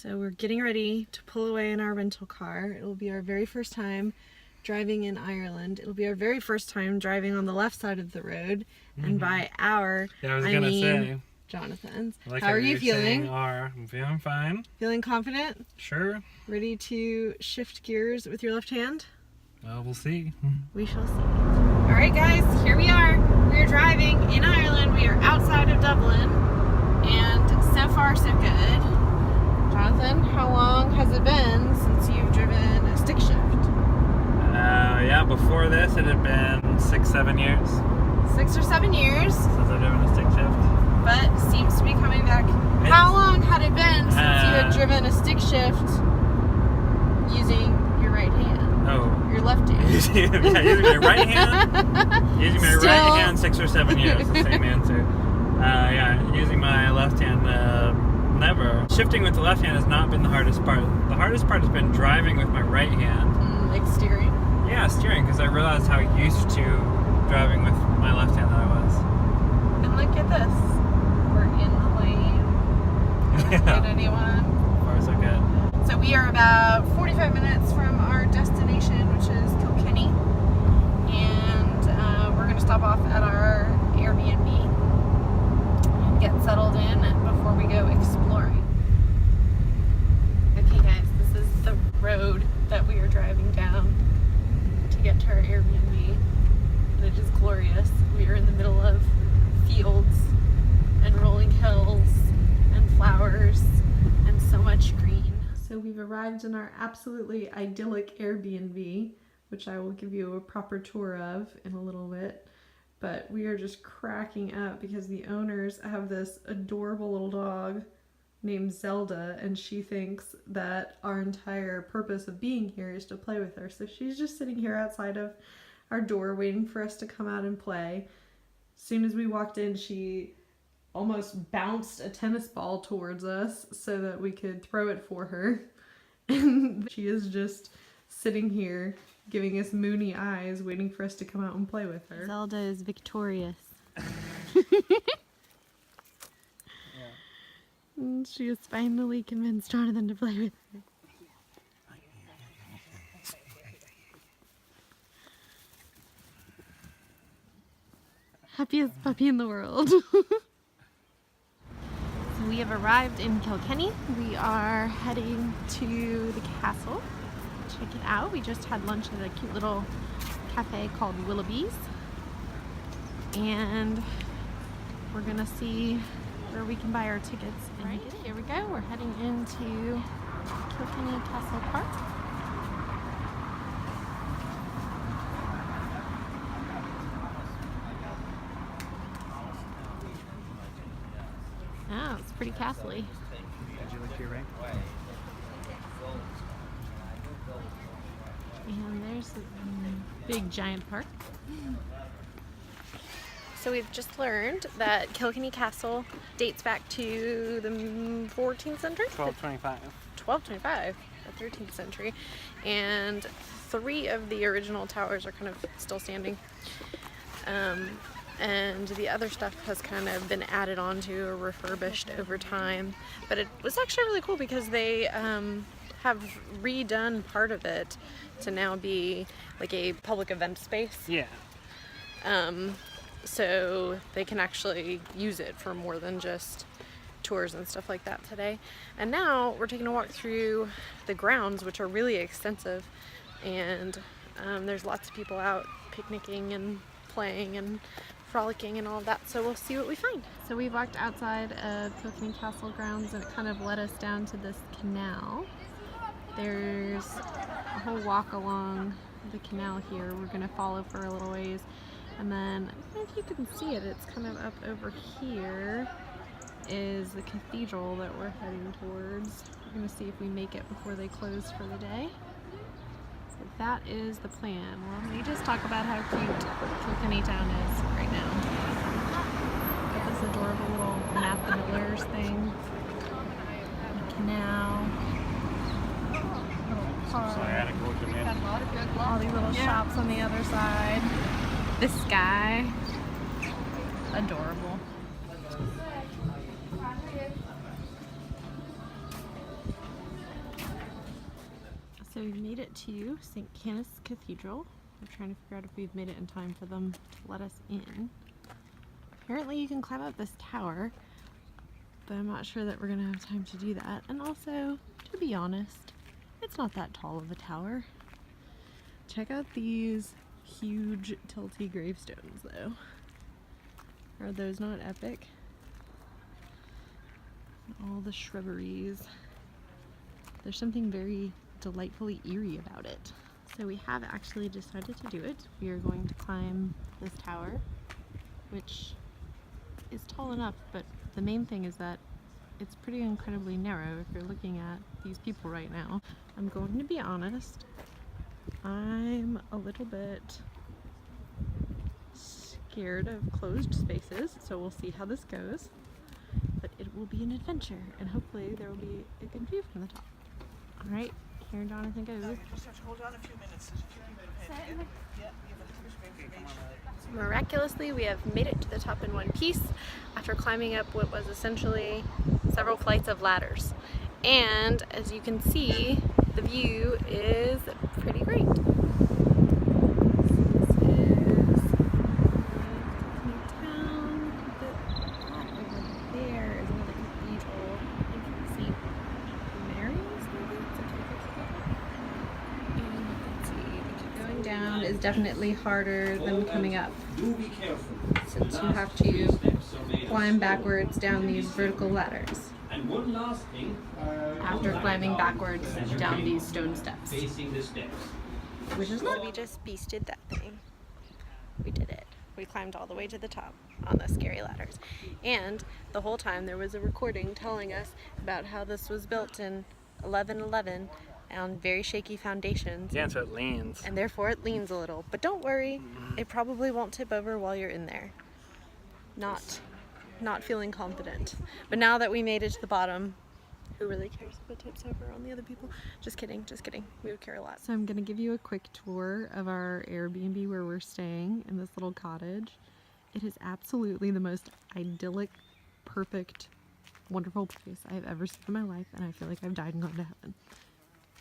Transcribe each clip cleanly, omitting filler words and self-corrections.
So we're getting ready to pull away in our rental car. It will be our very first time driving in Ireland. It'll be our very first time driving on the left side of the road. And by our, I mean Jonathan's. Like how are you feeling? I'm feeling fine. Feeling confident? Sure. Ready to shift gears with your left hand? Well, we'll see. We shall see. Alright guys, here we are. We are driving in Ireland. We are outside of Dublin. And so far so good. Jonathan, how long has it been since you've driven a stick shift? Yeah, before this it had been 6-7 years. 6 or 7 years. Since I've driven a stick shift. But seems to be coming back. How long had it been since you had driven a stick shift using your right hand? Oh. Your left hand. Using my right hand. Using my right hand 6 or 7 years. The same answer. Yeah, using my left hand, never. Shifting with the left hand has not been the hardest part. The hardest part has been driving with my right hand. Like steering? Yeah, steering, because I realized how used to driving with my left hand that I was. And look at this. We're in the lane. Haven't hit anyone. So far so good. So we are about 45 minutes from our destination, which is Kilkenny. And we're going to stop off at our Airbnb and get settled in before we go exploring. Okay guys, this is the road that we are driving down to get to our Airbnb. And it is glorious. We are in the middle of fields and rolling hills and flowers and so much green. So we've arrived in our absolutely idyllic Airbnb, which I will give you a proper tour of in a little bit. But we are just cracking up because the owners have this adorable little dog named Zelda, and she thinks that our entire purpose of being here is to play with her. So she's just sitting here outside of our door waiting for us to come out and play. As soon as we walked in, she almost bounced a tennis ball towards us so that we could throw it for her. And she is just sitting here giving us moony eyes waiting for us to come out and play with her. Zelda is victorious. And she has finally convinced Jonathan to play with her. Happiest puppy in the world. So we have arrived in Kilkenny. We are heading to the castle. Check it out. We just had lunch at a cute little cafe called Willoughby's. And we're gonna see where we can buy our tickets. And right, here we go. We're heading into Kilkenny Castle Park. Oh, it's pretty castle-y. Did you look to your right? And there's a big giant park. So we've just learned that Kilkenny Castle dates back to the 14th century? 1225. 1225, the 13th century. And 3 of the original towers are kind of still standing. And the other stuff has kind of been added on to or refurbished over time. But it was actually really cool because they have redone part of it to now be like a public event space. Yeah. So they can actually use it for more than just tours and stuff like that today. And now we're taking a walk through the grounds, which are really extensive, and there's lots of people out picnicking and playing and frolicking and all of that, so we'll see what we find. So we walked outside of Kilkenny Castle grounds and it kind of led us down to this canal. There's a whole walk along the canal here. We're going to follow for a little ways. And then, I don't know if you can see it, it's kind of up over here is the cathedral that we're heading towards. We're going to see if we make it before they close for the day. So that is the plan. Well, let me just talk about how cute Kilkenny town is right now. Got this adorable little Matt the Millers thing. The canal. Little park. All these little shops on the other side. This guy, adorable. So we've made it to St. Canice Cathedral. We're trying to figure out if we've made it in time for them to let us in. Apparently you can climb up this tower, but I'm not sure that we're gonna have time to do that. And also, to be honest, it's not that tall of a tower. Check out these huge tilty gravestones though. Are those not epic? All the shrubberies. There's something very delightfully eerie about it. So we have actually decided to do it. We are going to climb this tower, which is tall enough, but the main thing is that it's pretty incredibly narrow if you're looking at these people right now. I'm going to be honest, I'm a little bit scared of closed spaces, so we'll see how this goes. But it will be an adventure, and hopefully there will be a good view from the top. Alright, here Jonathan goes. Just have to hold on a few minutes. Miraculously, we have made it to the top in one piece after climbing up what was essentially several flights of ladders. And as you can see, the view is pretty great. Down is definitely harder than coming up, since you have to climb backwards down these vertical ladders after climbing backwards down these stone steps, which is not. We just beasted that thing. We did it. We climbed all the way to the top on the scary ladders, and the whole time there was a recording telling us about how this was built in 1111 on very shaky foundations. Yeah, so it leans. And therefore it leans a little. But don't worry, it probably won't tip over while you're in there. Not feeling confident. But now that we made it to the bottom, who really cares if it tips over on the other people? Just kidding, just kidding. We would care a lot. So I'm gonna give you a quick tour of our Airbnb where we're staying in this little cottage. It is absolutely the most idyllic, perfect, wonderful place I have ever seen in my life, and I feel like I've died and gone to heaven.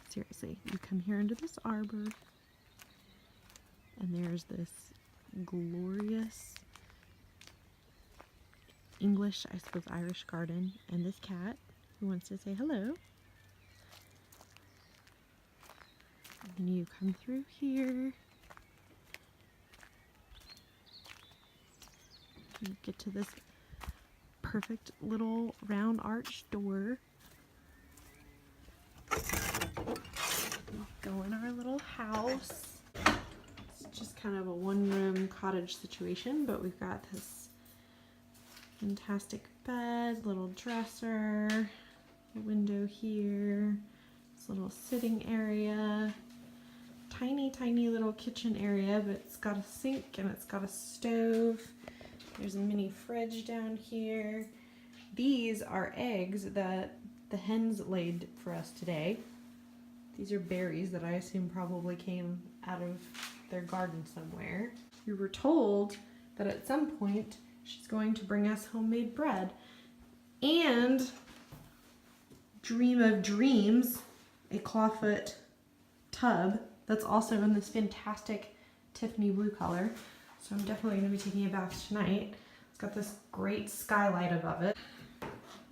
Seriously, you come here into this arbor, and there's this glorious English, I suppose Irish garden, and this cat who wants to say hello. And then you come through here. You get to this perfect little round arched door. Go in our little house. It's just kind of a one-room cottage situation, but we've got this fantastic bed, little dresser, a window here, this little sitting area, tiny little kitchen area, but it's got a sink and it's got a stove. There's a mini fridge down here. These are eggs that the hens laid for us today. These are berries that I assume probably came out of their garden somewhere. We were told that at some point she's going to bring us homemade bread. And dream of dreams, a clawfoot tub that's also in this fantastic Tiffany blue color. So I'm definitely going to be taking a bath tonight. It's got this great skylight above it.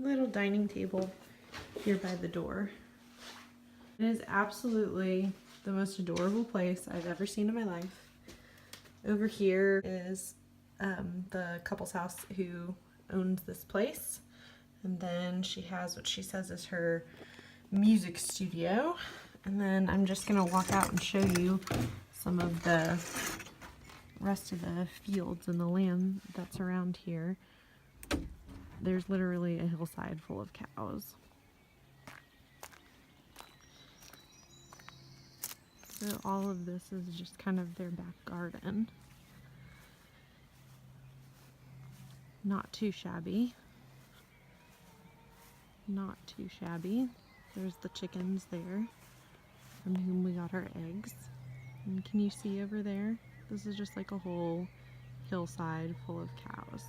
Little dining table here by the door. It is absolutely the most adorable place I've ever seen in my life. Over here is the couple's house who owns this place. And then she has what she says is her music studio. And then I'm just gonna walk out and show you some of the rest of the fields and the land that's around here. There's literally a hillside full of cows. So all of this is just kind of their back garden. Not too shabby. Not too shabby. There's the chickens there, from whom we got our eggs. And can you see over there? This is just like a whole hillside full of cows.